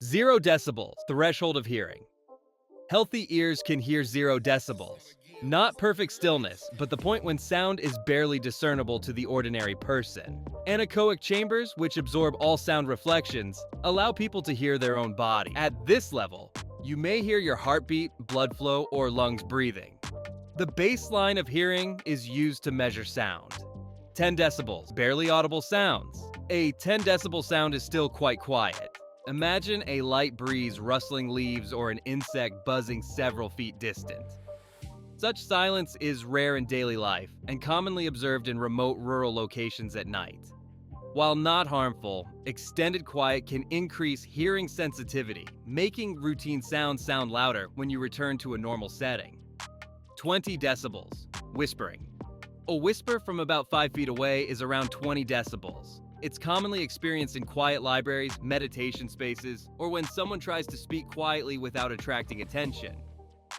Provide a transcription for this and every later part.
0 decibels, threshold of hearing. Healthy ears can hear 0 decibels. Not perfect stillness, but the point when sound is barely discernible to the ordinary person. Anechoic chambers, which absorb all sound reflections, allow people to hear their own body. At this level, you may hear your heartbeat, blood flow, or lungs breathing. The baseline of hearing is used to measure sound. 10 decibels, barely audible sounds. A 10 decibel sound is still quite quiet. Imagine a light breeze rustling leaves or an insect buzzing several feet distant. Such silence is rare in daily life and commonly observed in remote rural locations at night. While not harmful, extended quiet can increase hearing sensitivity, making routine sounds sound louder when you return to a normal setting. 20 decibels, whispering. A whisper from about 5 feet away is around 20 decibels. It's commonly experienced in quiet libraries, meditation spaces, or when someone tries to speak quietly without attracting attention.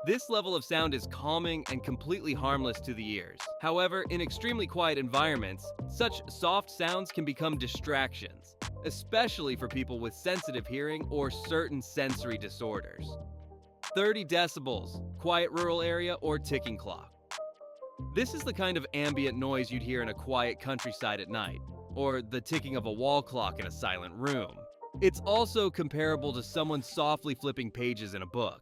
This level of sound is calming and completely harmless to the ears. However, in extremely quiet environments, such soft sounds can become distractions, especially for people with sensitive hearing or certain sensory disorders. 30 decibels, quiet rural area or ticking clock. This is the kind of ambient noise you'd hear in a quiet countryside at night, or the ticking of a wall clock in a silent room. It's also comparable to someone softly flipping pages in a book.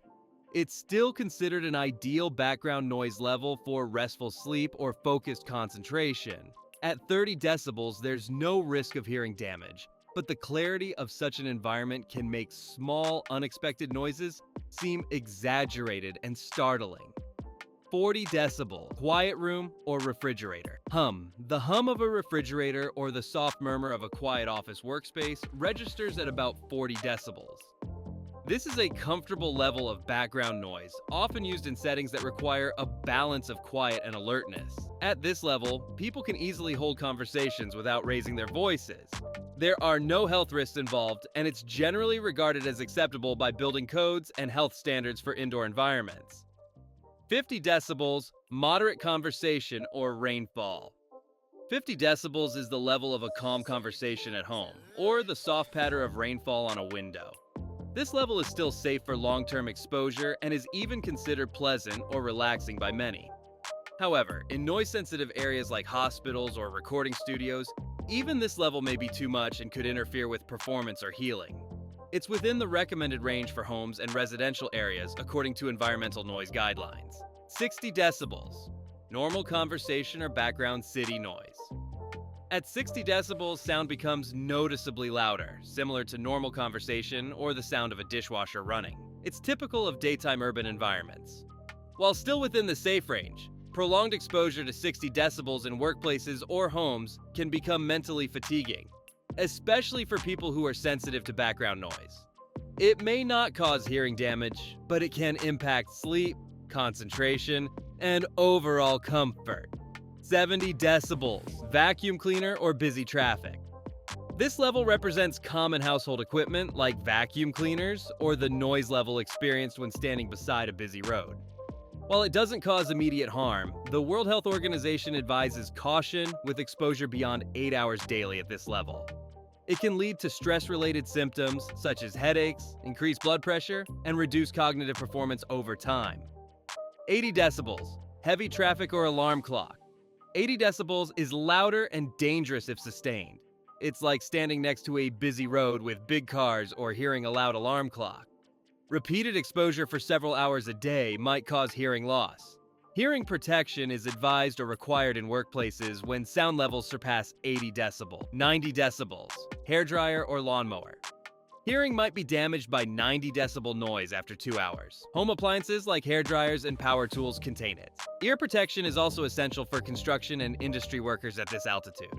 It's still considered an ideal background noise level for restful sleep or focused concentration. At 30 decibels, there's no risk of hearing damage, but the clarity of such an environment can make small, unexpected noises seem exaggerated and startling. 40 decibel, quiet room or refrigerator. Hum. The hum of a refrigerator or the soft murmur of a quiet office workspace registers at about 40 decibels. This is a comfortable level of background noise, often used in settings that require a balance of quiet and alertness. At this level, people can easily hold conversations without raising their voices. There are no health risks involved, and it's generally regarded as acceptable by building codes and health standards for indoor environments. 50 decibels, moderate conversation or rainfall. 50 decibels is the level of a calm conversation at home, or the soft patter of rainfall on a window. This level is still safe for long-term exposure and is even considered pleasant or relaxing by many. However, in noise-sensitive areas like hospitals or recording studios, even this level may be too much and could interfere with performance or healing. It's within the recommended range for homes and residential areas according to environmental noise guidelines. 60 decibels, normal conversation or background city noise. At 60 decibels, sound becomes noticeably louder, similar to normal conversation or the sound of a dishwasher running. It's typical of daytime urban environments. While still within the safe range, prolonged exposure to 60 decibels in workplaces or homes can become mentally fatiguing, especially for people who are sensitive to background noise. It may not cause hearing damage, but it can impact sleep, concentration, and overall comfort. 70 decibels, vacuum cleaner or busy traffic. This level represents common household equipment like vacuum cleaners or the noise level experienced when standing beside a busy road. While it doesn't cause immediate harm, the World Health Organization advises caution with exposure beyond 8 hours daily at this level. It can lead to stress-related symptoms such as headaches, increased blood pressure, and reduced cognitive performance over time. 80 decibels, heavy traffic or alarm clock. 80 decibels is louder and dangerous if sustained. It's like standing next to a busy road with big cars or hearing a loud alarm clock. Repeated exposure for several hours a day might cause hearing loss. Hearing protection is advised or required in workplaces when sound levels surpass 80 decibel. 90 decibels, hairdryer or lawnmower. Hearing might be damaged by 90 decibel noise after 2 hours. Home appliances like hairdryers and power tools contain it. Ear protection is also essential for construction and industry workers at this altitude.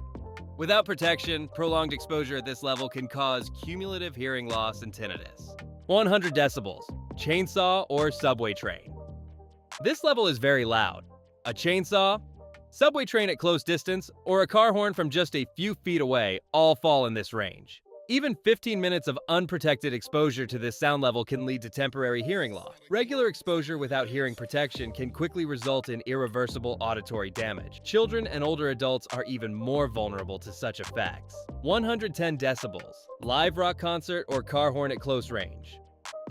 Without protection, prolonged exposure at this level can cause cumulative hearing loss and tinnitus. 100 decibels, chainsaw or subway train. This level is very loud. A chainsaw, subway train at close distance, or a car horn from just a few feet away all fall in this range. Even 15 minutes of unprotected exposure to this sound level can lead to temporary hearing loss. Regular exposure without hearing protection can quickly result in irreversible auditory damage. Children and older adults are even more vulnerable to such effects. 110 decibels, live rock concert or car horn at close range.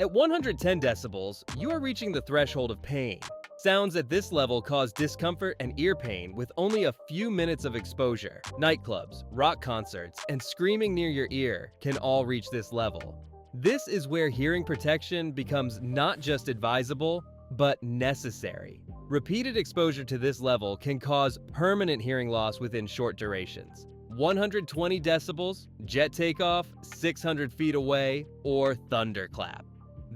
At 110 decibels, you are reaching the threshold of pain. Sounds at this level cause discomfort and ear pain with only a few minutes of exposure. Nightclubs, rock concerts, and screaming near your ear can all reach this level. This is where hearing protection becomes not just advisable, but necessary. Repeated exposure to this level can cause permanent hearing loss within short durations. 120 decibels, jet takeoff, 600 feet away, or thunderclap.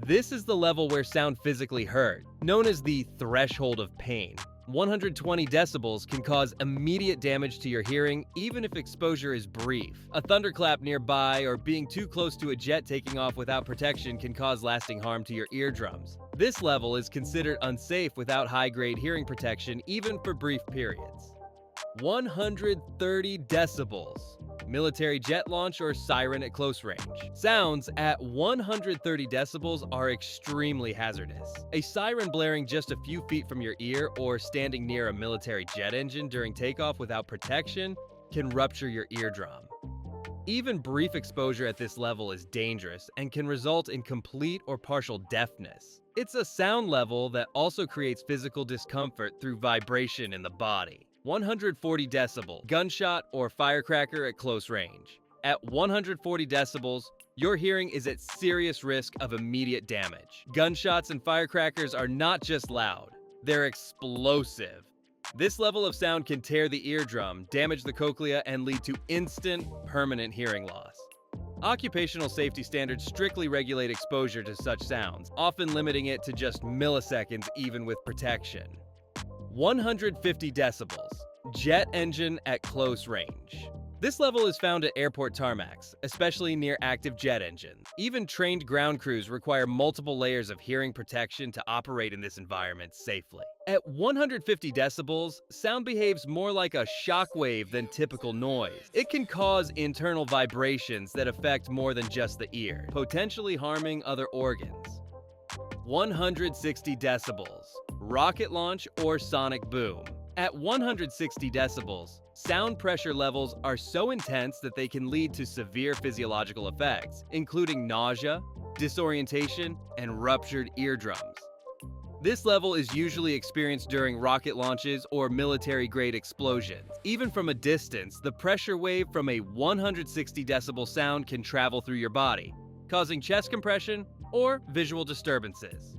This is the level where sound physically hurt, known as the threshold of pain. 120 decibels can cause immediate damage to your hearing even if exposure is brief. A thunderclap nearby or being too close to a jet taking off without protection can cause lasting harm to your eardrums. This level is considered unsafe without high-grade hearing protection even for brief periods. 130 decibels. Military jet launch or siren at close range. Sounds at 130 decibels are extremely hazardous. A siren blaring just a few feet from your ear or standing near a military jet engine during takeoff without protection can rupture your eardrum. Even brief exposure at this level is dangerous and can result in complete or partial deafness. It's a sound level that also creates physical discomfort through vibration in the body. 140 decibel, gunshot or firecracker at close range. At 140 decibels, your hearing is at serious risk of immediate damage. Gunshots and firecrackers are not just loud, they're explosive. This level of sound can tear the eardrum, damage the cochlea, and lead to instant, permanent hearing loss. Occupational safety standards strictly regulate exposure to such sounds, often limiting it to just milliseconds even with protection. 150 decibels, jet engine at close range. This level is found at airport tarmacs, especially near active jet engines. Even trained ground crews require multiple layers of hearing protection to operate in this environment safely. At 150 decibels, sound behaves more like a shock wave than typical noise. It can cause internal vibrations that affect more than just the ear, potentially harming other organs. 160 decibels, rocket launch or sonic boom. At 160 decibels, sound pressure levels are so intense that they can lead to severe physiological effects, including nausea, disorientation, and ruptured eardrums. This level is usually experienced during rocket launches or military-grade explosions. Even from a distance, the pressure wave from a 160 decibel sound can travel through your body, causing chest compression or visual disturbances.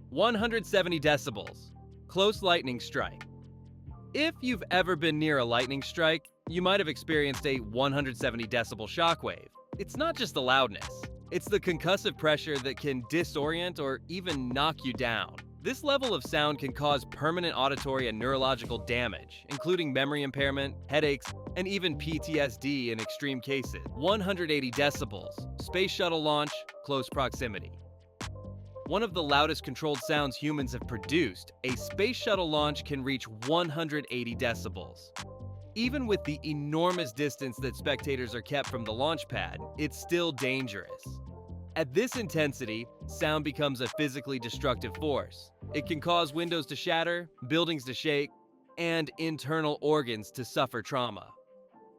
170 decibels, close lightning strike. If you've ever been near a lightning strike, you might have experienced a 170 decibel shockwave. It's not just the loudness, it's the concussive pressure that can disorient or even knock you down. This level of sound can cause permanent auditory and neurological damage, including memory impairment, headaches, and even PTSD in extreme cases. 180 decibels, space shuttle launch, close proximity. One of the loudest controlled sounds humans have produced, a space shuttle launch can reach 180 decibels. Even with the enormous distance that spectators are kept from the launch pad, it's still dangerous. At this intensity, sound becomes a physically destructive force. It can cause windows to shatter, buildings to shake, and internal organs to suffer trauma.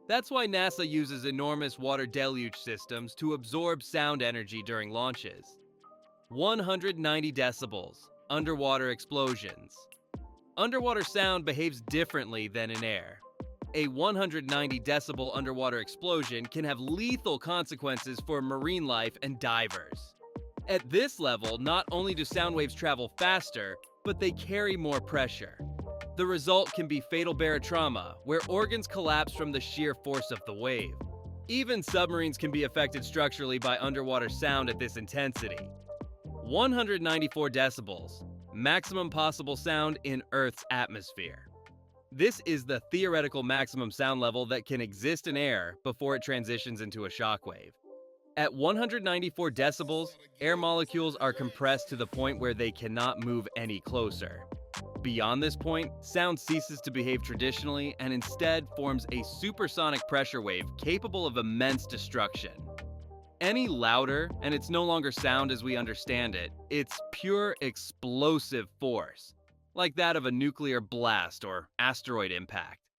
That's why NASA uses enormous water deluge systems to absorb sound energy during launches. 190 decibels, underwater explosions. Underwater sound behaves differently than in air. A 190 decibel underwater explosion can have lethal consequences for marine life and divers. At this level, not only do sound waves travel faster, but they carry more pressure. The result can be fatal barotrauma, where organs collapse from the sheer force of the wave. Even submarines can be affected structurally by underwater sound at this intensity. 194 decibels, maximum possible sound in Earth's atmosphere. This is the theoretical maximum sound level that can exist in air before it transitions into a shockwave. At 194 decibels, air molecules are compressed to the point where they cannot move any closer. Beyond this point, sound ceases to behave traditionally and instead forms a supersonic pressure wave capable of immense destruction. Any louder, and it's no longer sound as we understand it. It's pure explosive force, like that of a nuclear blast or asteroid impact.